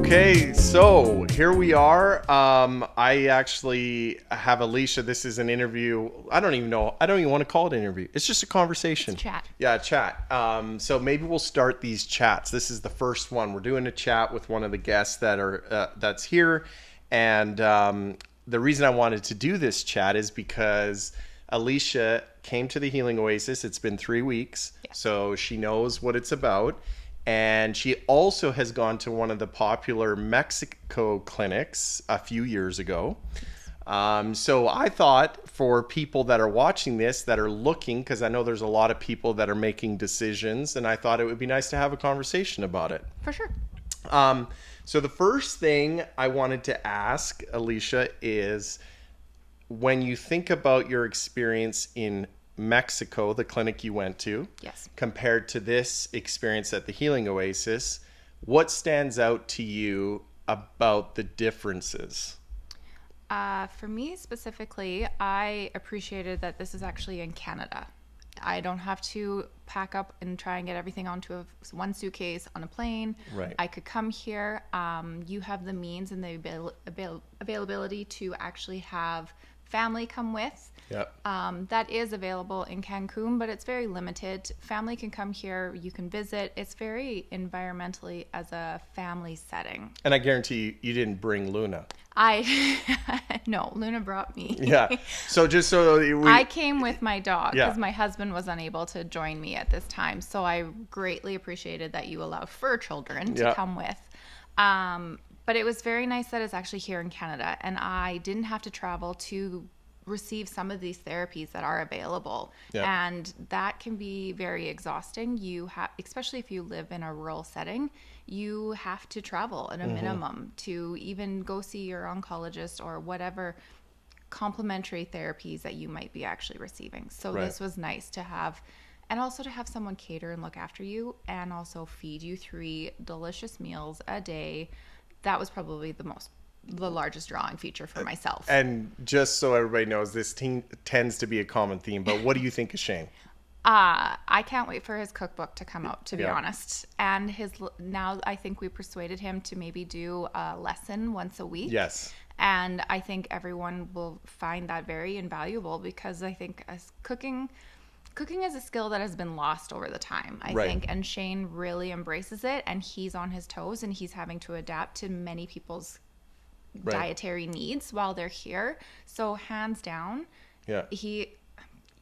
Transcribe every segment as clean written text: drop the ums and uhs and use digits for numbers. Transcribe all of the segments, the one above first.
Okay, so here we are. I actually have Alicia. This is an interview. I don't even want to call it an interview. It's just a conversation. It's chat. Yeah, chat. So maybe we'll start these chats. This is the first one. We're doing a chat with one of the guests that's here. And the reason I wanted to do this chat is because Alicia came to the Healing Oasis. It's been 3 weeks, so she knows what it's about. And she also has gone to one of the popular Mexico clinics a few years ago. So I thought for people that are watching this, that are looking, because I know there's a lot of people that are making decisions, and I thought it would be nice to have a conversation about it. For sure. So the first thing I wanted to ask Alicia is, when you think about your experience in Mexico, the clinic you went to, yes, compared to this experience at the Healing Oasis, what stands out to you about the differences? For me specifically, I appreciated that this is actually in Canada. I don't have to pack up and try and get everything onto one suitcase on a plane. Right. I could come here. You have the means and the availability to actually have family come with. Yep. That is available in Cancun, but it's very limited. Family can come here, you can visit. It's very environmentally as a family setting. And I guarantee you didn't bring Luna. No, Luna brought me. Yeah. So just so I came with my dog because Yeah. my husband was unable to join me at this time. So I greatly appreciated that you allowed fur children to Yeah. come with. But it was very nice that it's actually here in Canada, and I didn't have to travel to receive some of these therapies that are available. Yeah. And that can be very exhausting. You have, especially if you live in a rural setting, you have to travel at a minimum to even go see your oncologist or whatever complementary therapies that you might be actually receiving. So Right. this was nice to have, and also to have someone cater and look after you and also feed you 3 delicious meals a day. That was probably the largest drawing feature for myself. And just so everybody knows, this tends to be a common theme, but what do you think of Shane? I can't wait for his cookbook to come out, to be Yeah. honest. And now I think we persuaded him to maybe do a lesson once a week. Yes. And I think everyone will find that very invaluable, because I think as cooking is a skill that has been lost over the time, I Right. think. And Shane really embraces it, and he's on his toes, and he's having to adapt to many people's Right. dietary needs while they're here. So hands down, Yeah. you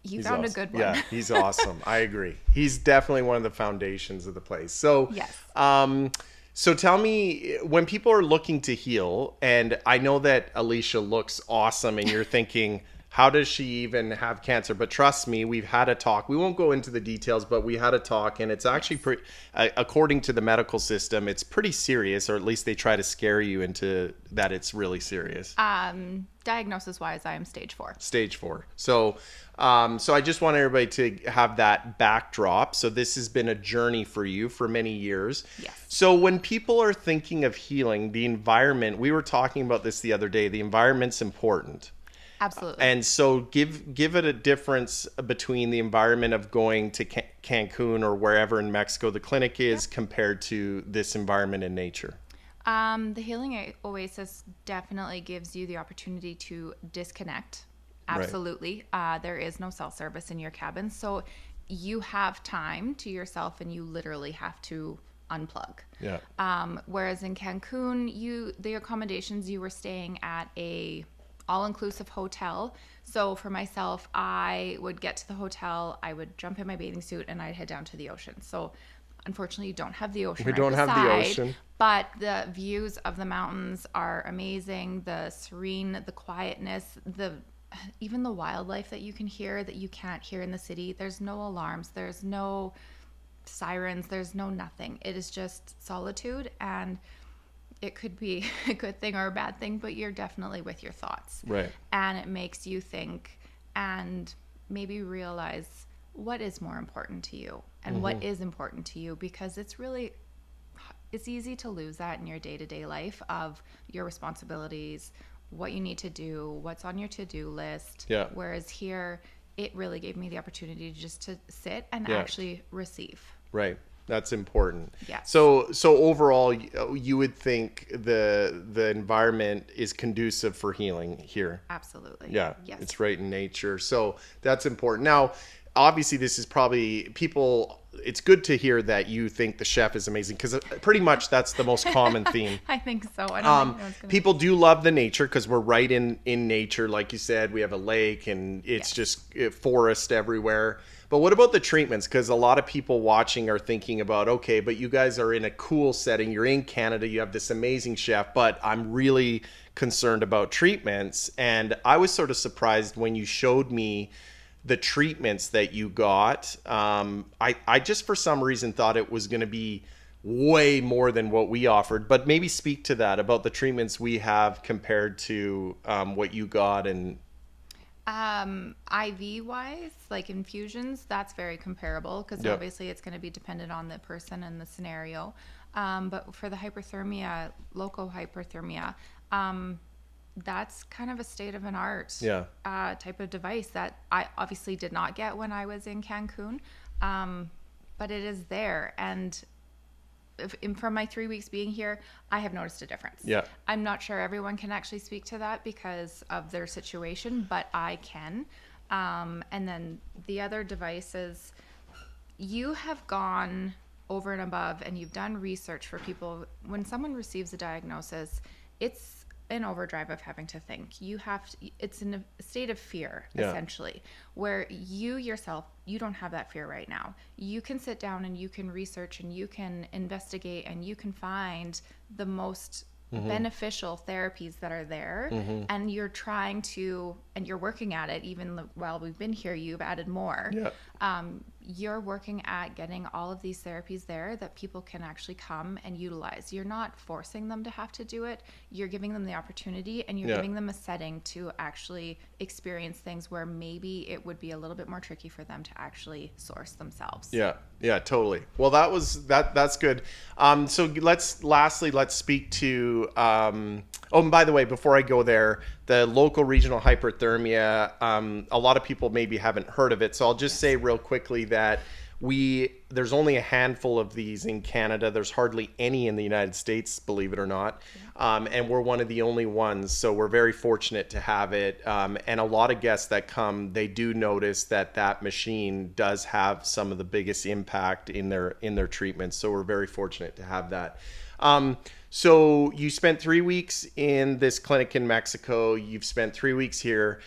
He's found awesome. a good one. Yeah, he's awesome. I agree. He's definitely one of the foundations of the place. So, Yes. So tell me, when people are looking to heal, and I know that Alicia looks awesome, and you're thinking, how does she even have cancer? But trust me, we've had a talk. We won't go into the details, but we had a talk, and it's actually according to the medical system, it's pretty serious, or at least they try to scare you into that it's really serious. Diagnosis wise, I am stage 4. Stage 4. So I just want everybody to have that backdrop. So this has been a journey for you for many years. Yes. So when people are thinking of healing, the environment, we were talking about this the other day, the environment's important. Absolutely. And so give it a difference between the environment of going to Cancun or wherever in Mexico the clinic is compared to this environment in nature. The Healing Oasis definitely gives you the opportunity to disconnect. Absolutely. There is no cell service in your cabin. So you have time to yourself, and you literally have to unplug. Yeah. Whereas in Cancun, the accommodations, you were staying at a all-inclusive hotel. So for myself, I would get to the hotel, I would jump in my bathing suit, and I'd head down to the ocean. So unfortunately, you don't have the ocean. We don't have the ocean. But the views of the mountains are amazing. The serene, the quietness, even the wildlife that you can hear that you can't hear in the city. There's no alarms. There's no sirens. There's no nothing. It is just solitude, and it could be a good thing or a bad thing, but you're definitely with your thoughts. Right. And it makes you think and maybe realize what is more important to you and what is important to you, because it's easy to lose that in your day-to-day life of your responsibilities, what you need to do, what's on your to-do list. Yeah. Whereas here, it really gave me the opportunity just to sit and actually receive. Right. That's important. Yes. So overall, you would think the environment is conducive for healing here. Absolutely. Yeah. Yes. It's right in nature. So that's important. Now, obviously, this is probably people. It's good to hear that you think the chef is amazing, because pretty much that's the most common theme. I think so. I don't think People do love the nature because we're right in nature. Like you said, we have a lake and it's just forest everywhere. But what about the treatments? Because a lot of people watching are thinking about, okay, but you guys are in a cool setting. You're in Canada. You have this amazing chef, but I'm really concerned about treatments. And I was sort of surprised when you showed me the treatments that you got. I just for some reason thought it was going to be way more than what we offered, but maybe speak to that about the treatments we have compared to what you got. And IV wise, like infusions, that's very comparable, because obviously it's going to be dependent on the person and the scenario. But for the hyperthermia, local hyperthermia, that's kind of a state of an art type of device that I obviously did not get when I was in Cancun, but it is there. And from my 3 weeks being here, I have noticed a difference. Yeah. I'm not sure everyone can actually speak to that because of their situation, but I can. And then the other devices, you have gone over and above and you've done research for people. When someone receives a diagnosis, it's an overdrive of having to think. It's in a state of fear, essentially, where you yourself, you don't have that fear right now. You can sit down and you can research and you can investigate and you can find the most beneficial therapies that are there, and you're trying to, and you're working at it. Even while we've been here, you've added more. You're working at getting all of these therapies there that people can actually come and utilize. You're not forcing them to have to do it. You're giving them the opportunity, and you're giving them a setting to actually experience things where maybe it would be a little bit more tricky for them to actually source themselves. Yeah, totally. Well, that's good. So let's speak to, and by the way, before I go there, the local regional hyperthermia, a lot of people maybe haven't heard of it. So I'll just say real quickly that there's only a handful of these in Canada. There's hardly any in the United States, believe it or not. And we're one of the only ones. So we're very fortunate to have it. And a lot of guests that come, they do notice that machine does have some of the biggest impact in their treatments. So we're very fortunate to have that. So you spent 3 weeks in this clinic in Mexico. You've spent 3 weeks here.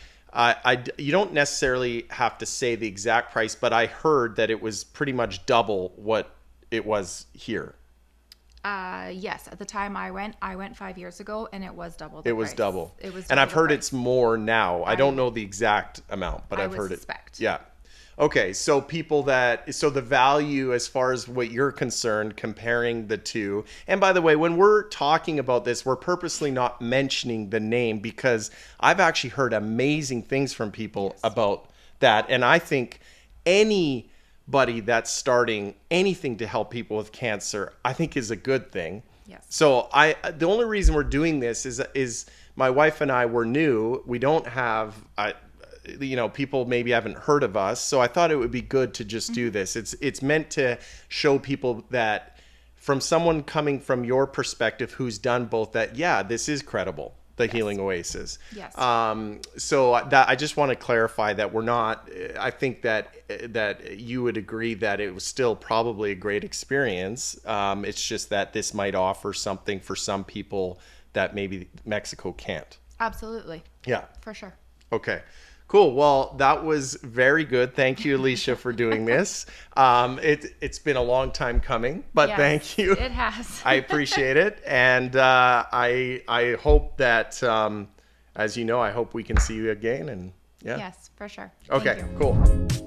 You don't necessarily have to say the exact price, but I heard that it was pretty much double what it was here. Yes. At the time I went 5 years ago, and it was double. It was double. It was double. And I've heard it's more now. I don't know the exact amount, but I've heard it. Yeah. Okay, so the value as far as what you're concerned, comparing the two. And by the way, when we're talking about this, we're purposely not mentioning the name because I've actually heard amazing things from people about that. And I think anybody that's starting anything to help people with cancer, I think is a good thing. Yes. So the only reason we're doing this is my wife and I were new. We don't have people maybe haven't heard of us. So I thought it would be good to just do this. It's meant to show people that from someone coming from your perspective who's done both, that, this is credible, the Healing Oasis. Yes. So that I just want to clarify that we're not, I think that you would agree that it was still probably a great experience. It's just that this might offer something for some people that maybe Mexico can't. Absolutely. Yeah. For sure. Okay. Cool. Well, that was very good. Thank you, Alicia, for doing this. It's been a long time coming, but thank you. It has. I appreciate it. And I hope that, as you know, I hope we can see you again. And Yes, for sure. Okay, Thank you. cool.